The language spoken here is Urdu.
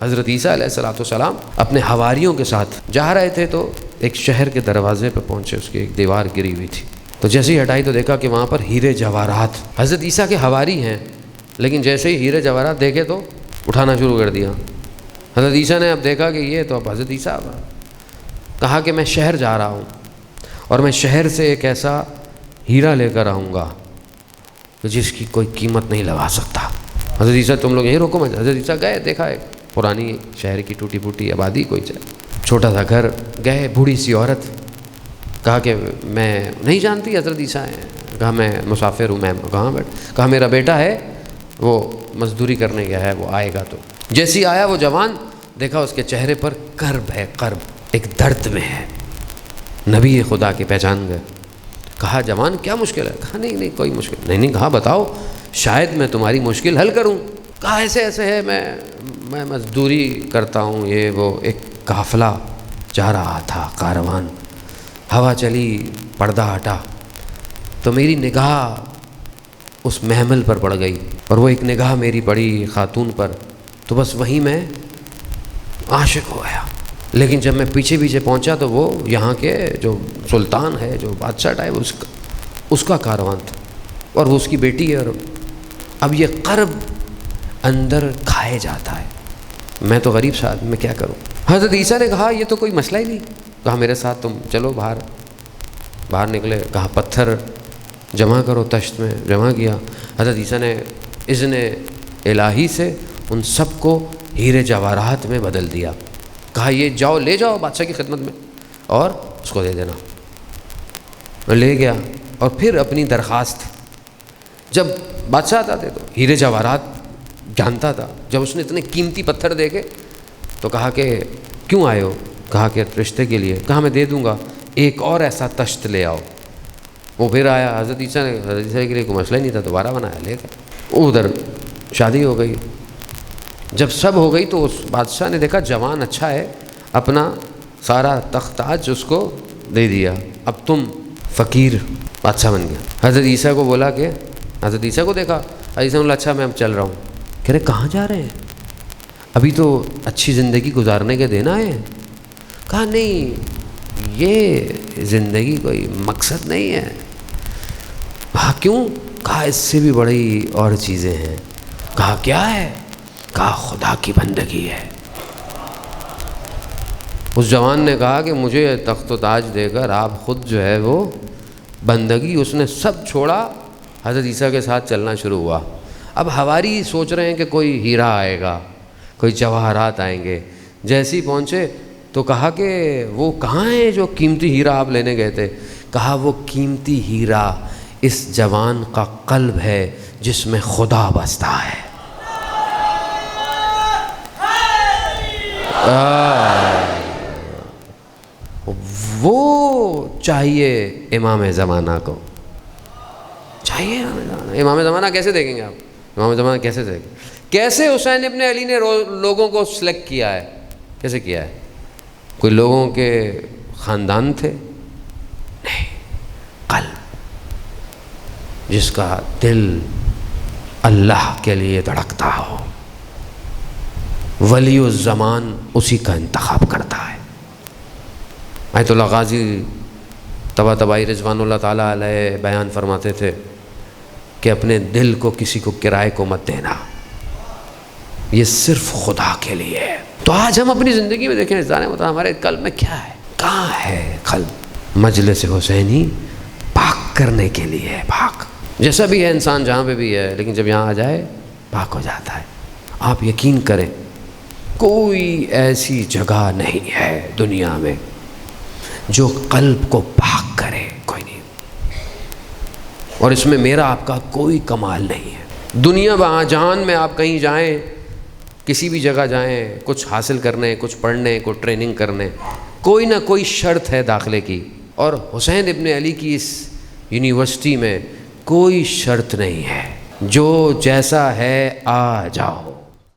حضرت عیسیٰ علیہ السلام اپنے حواریوں کے ساتھ جا رہے تھے تو ایک شہر کے دروازے پہ پہنچے، اس کی ایک دیوار گری ہوئی تھی، تو جیسے ہی ہٹائی تو دیکھا کہ وہاں پر ہیرے جواہرات، حضرت عیسیٰ کے حواری ہیں لیکن جیسے ہی ہیرے جواہرات دیکھے تو اٹھانا شروع کر دیا۔ حضرت عیسیٰ نے اب دیکھا کہ یہ تو اب حضرت عیسیٰ، کہا کہ میں شہر جا رہا ہوں اور میں شہر سے ایک ایسا ہیرا لے کر آؤں گا جس کی کوئی قیمت نہیں لگا سکتا۔ حضرت عیسیٰ تم لوگ یہیں رکو مت۔ حضرت عیسیٰ گئے، دیکھا ایک پرانی شہر کی ٹوٹی پھوٹی آبادی، کوئی چھوٹا سا گھر، گئے، بوڑھی سی عورت، کہا کہ میں نہیں جانتی حضرت عیسیٰ ہیں، کہا میں مسافر ہوں، میں کہاں بیٹھ، کہا میرا بیٹا ہے وہ مزدوری کرنے گیا ہے، وہ آئے گا۔ تو جیسی آیا وہ جوان، دیکھا اس کے چہرے پر کرب ہے، کرب، ایک درد میں ہے۔ نبی خدا کی پہچان گئے، کہا جوان کیا مشکل ہے؟ کہا نہیں کوئی مشکل نہیں، کہا بتاؤ شاید میں تمہاری مشکل حل کروں۔ کہا ایسے ایسے ہے، میں مزدوری کرتا ہوں، یہ وہ۔ ایک قافلہ جا رہا تھا، کاروان، ہوا چلی، پردہ ہٹا تو میری نگاہ اس محمل پر پڑ گئی، اور وہ ایک نگاہ میری پڑی خاتون پر، تو بس وہیں میں عاشق ہو گیا۔ لیکن جب میں پیچھے پہنچا تو وہ یہاں کے جو سلطان ہے، جو بادشاہ ٹائپ، اس کا کاروان تھا، اور وہ اس کی بیٹی ہے، اور اب یہ قرب اندر کھائے جاتا ہے، میں تو غریب سا آدمی، میں کیا کروں؟ حضرت عیسیٰ نے کہا یہ تو کوئی مسئلہ ہی نہیں، کہا میرے ساتھ تم چلو باہر نکلے، کہا پتھر جمع کرو، تشت میں جمع کیا۔ حضرت عیسیٰ نے اذن الہی سے ان سب کو ہیرے جواہرات میں بدل دیا، کہا یہ جاؤ لے جاؤ بادشاہ کی خدمت میں اور اس کو دے دینا۔ میں لے گیا، اور پھر اپنی درخواست، جب بادشاہ آتا تھے تو ہیرے جواہرات جانتا تھا، جب اس نے اتنے قیمتی پتھر دیکھے تو کہا کہ کیوں آئے ہو؟ کہا کہ رشتے کے لیے۔ کہا میں دے دوں گا، ایک اور ایسا تشت لے آؤ۔ وہ پھر آیا، حضرت عیسیٰ کے لیے کوئی مسئلہ ہی نہیں تھا، دوبارہ بنایا، لے گئے، ادھر شادی ہو گئی۔ جب سب ہو گئی تو اس بادشاہ نے دیکھا جوان اچھا ہے، اپنا سارا تخت تاج اس کو دے دیا، اب تم فقیر بادشاہ بن گیا۔ حضرت عیسیٰ کو بولا کہ حضرت عیسیٰ کو دیکھا، حضرت عیسیٰ نے بولا اچھا میں اب چل رہا ہوں۔ کہہ رہے کہاں جا رہے ہیں؟ ابھی تو اچھی زندگی گزارنے کے دینا ہے۔ کہا نہیں، یہ زندگی کوئی مقصد نہیں ہے۔ کہا کیوں؟ کہا اس سے بھی بڑی اور چیزیں ہیں۔ کہا کیا ہے؟ کہا خدا کی بندگی ہے۔ اس جوان نے کہا کہ مجھے تخت و تاج دے کر آپ خود جو ہے وہ بندگی، اس نے سب چھوڑا، حضرت عیسیٰ کے ساتھ چلنا شروع ہوا۔ اب حواری سوچ رہے ہیں کہ کوئی ہیرا آئے گا، کوئی جواہرات آئیں گے۔ جیسے ہی پہنچے تو کہا کہ وہ کہاں ہے جو قیمتی ہیرا آپ لینے گئے تھے؟ کہا وہ قیمتی ہیرا اس جوان کا قلب ہے جس میں خدا بستا ہے۔ وہ چاہیے امام زمانہ کو، چاہیے امام زمانہ۔ کیسے دیکھیں گے آپ امام زمانہ؟ کیسے دیکھیں؟ کیسے حسین ابن علی نے لوگوں کو سلیکٹ کیا ہے؟ کیسے کیا ہے؟ کوئی لوگوں کے خاندان تھے؟ نہیں، قلب، جس کا دل اللہ کے لیے دھڑکتا ہو، ولی الزمان اسی کا انتخاب کرتا ہے۔ آیت اللہ غازی طباطبائی رضوان اللہ تعالیٰ علیہ بیان فرماتے تھے کہ اپنے دل کو کسی کو کرائے کو مت دینا، یہ صرف خدا کے لیے ہے۔ تو آج ہم اپنی زندگی میں دیکھیں ہمارے قلب میں کیا ہے؟ کہاں ہے قلب؟ مجلس حسینی پاک کرنے کے لیے ہے، پاک جیسا بھی ہے انسان جہاں پہ بھی ہے، لیکن جب یہاں آ جائے پاک ہو جاتا ہے۔ آپ یقین کریں کوئی ایسی جگہ نہیں ہے دنیا میں جو قلب کو پاک کرے، کوئی نہیں، اور اس میں میرا آپ کا کوئی کمال نہیں ہے۔ دنیا جہان میں آپ کہیں جائیں، کسی بھی جگہ جائیں، کچھ حاصل کرنے، کچھ پڑھنے، کوئی ٹریننگ کرنے، کوئی نہ کوئی شرط ہے داخلے کی، اور حسین ابن علی کی اس یونیورسٹی میں کوئی شرط نہیں ہے، جو جیسا ہے آ جاؤ۔